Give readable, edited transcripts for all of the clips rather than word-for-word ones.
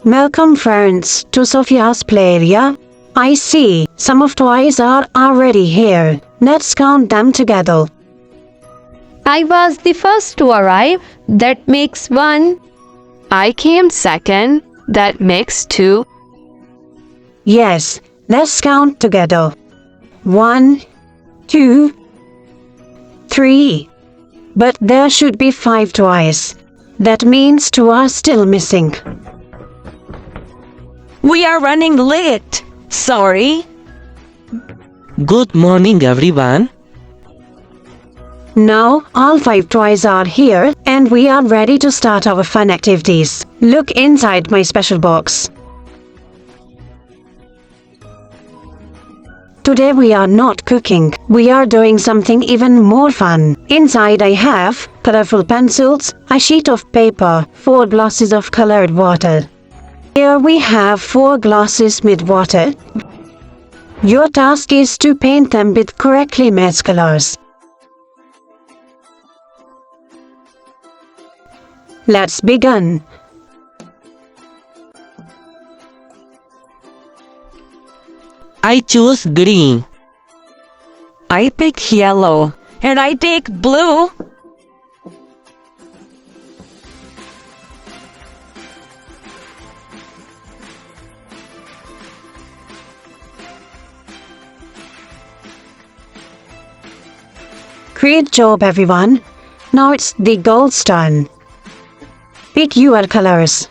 Welcome friends to Sophia's play area. I see some of toys are already here. Let's count them together. I was the first to arrive. That makes 1. I came second. That makes 2. Yes, let's count together. 1, 2, 3. But there should be 5 toys. That means 2 are still missing. We are running late. Sorry. Good morning, everyone. Now, all 5 toys are here, and we are ready to start our fun activities. Look inside my special box. Today we are not cooking. We are doing something even more fun. Inside I have colorful pencils, a sheet of paper, 4 glasses of colored water. Here we have 4 glasses with water. Your task is to paint them with correctly matched colors. Let's begin. I choose green. I pick yellow. And I take blue. Great job everyone. Now it's the girls' turn. Pick your colors.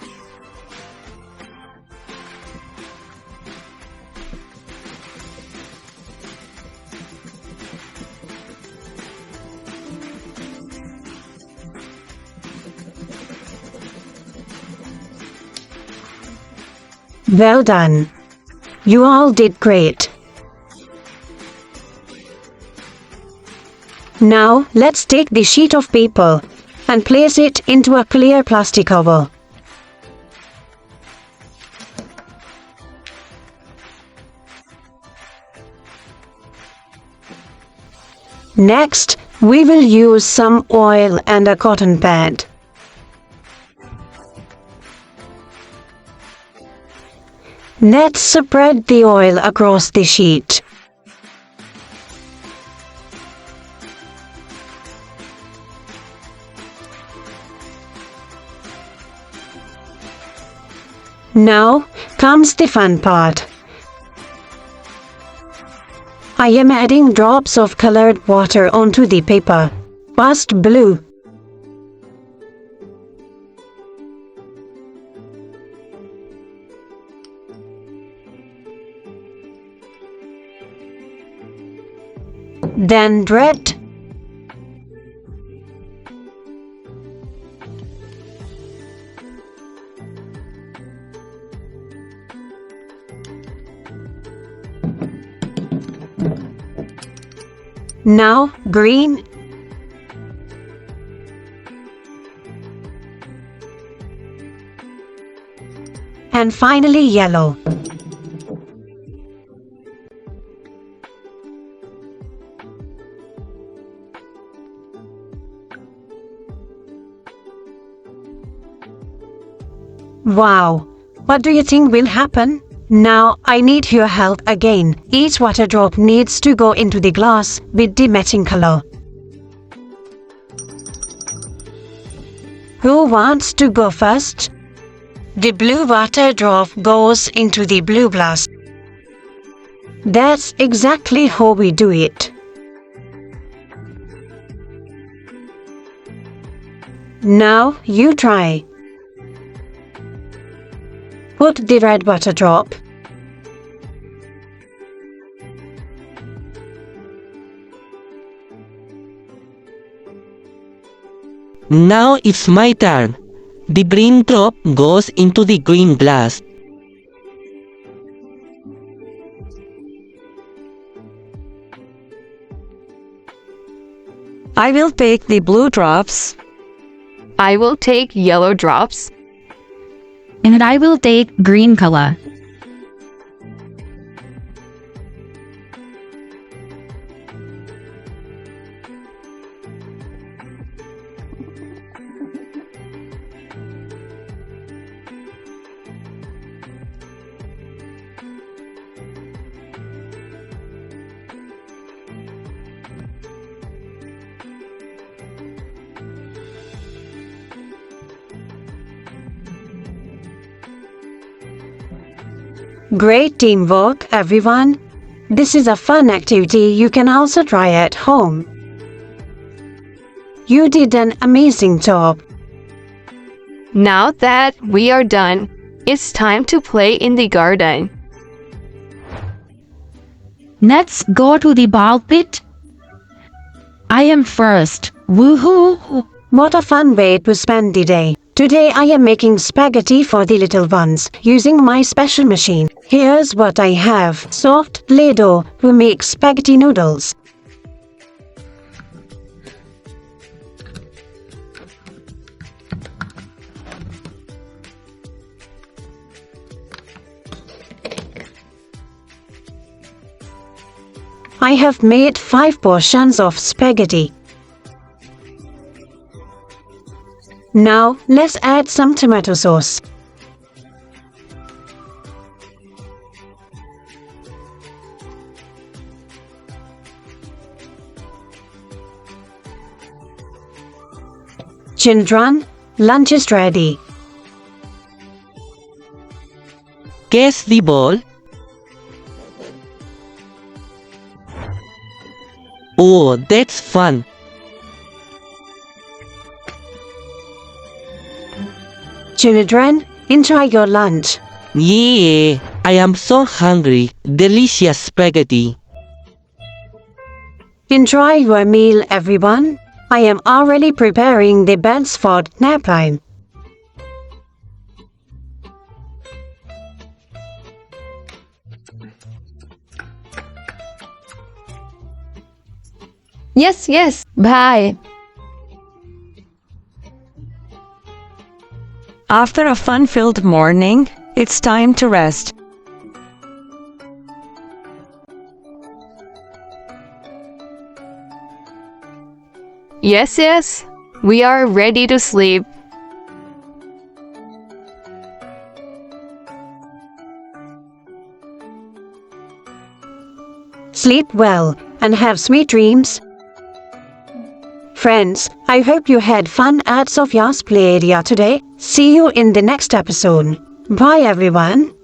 Well done. You all did great. Now, let's take the sheet of paper and place it into a clear plastic cover. Next, we will use some oil and a cotton pad. Let's spread the oil across the sheet. Now comes the fun part. I am adding drops of colored water onto the paper. First blue. Then red. Now green. And finally yellow. Wow! What do you think will happen? Now I need your help again. Each water drop needs to go into the glass with the matching color. Who wants to go first? The blue water drop goes into the blue glass. That's exactly how we do it. Now you try. Put the red water drop. Now it's my turn. The green drop goes into the green glass. I will take the blue drops. I will take yellow drops. And I will take green color. Great teamwork, everyone. This is a fun activity you can also try at home. You did an amazing job. Now that we are done, it's time to play in the garden. Let's go to the ball pit. I am first. Woohoo! What a fun way to spend the day. Today I am making spaghetti for the little ones using my special machine. Here's what I have. Soft Play-Doh to make spaghetti noodles. I have made 5 portions of spaghetti. Now, let's add some tomato sauce. Children, lunch is ready. Guess the ball. Oh, that's fun. Children, enjoy your lunch. Yeah, I am so hungry. Delicious spaghetti. Enjoy your meal, everyone. I am already preparing the beds for nap time. Yes. Bye. After a fun-filled morning, it's time to rest. Yes, we are ready to sleep. Sleep well and have sweet dreams. Friends, I hope you had fun at Sophia's play area today. See you in the next episode. Bye everyone.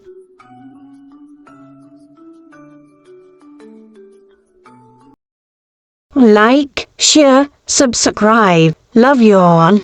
Like, share, subscribe. Love you all.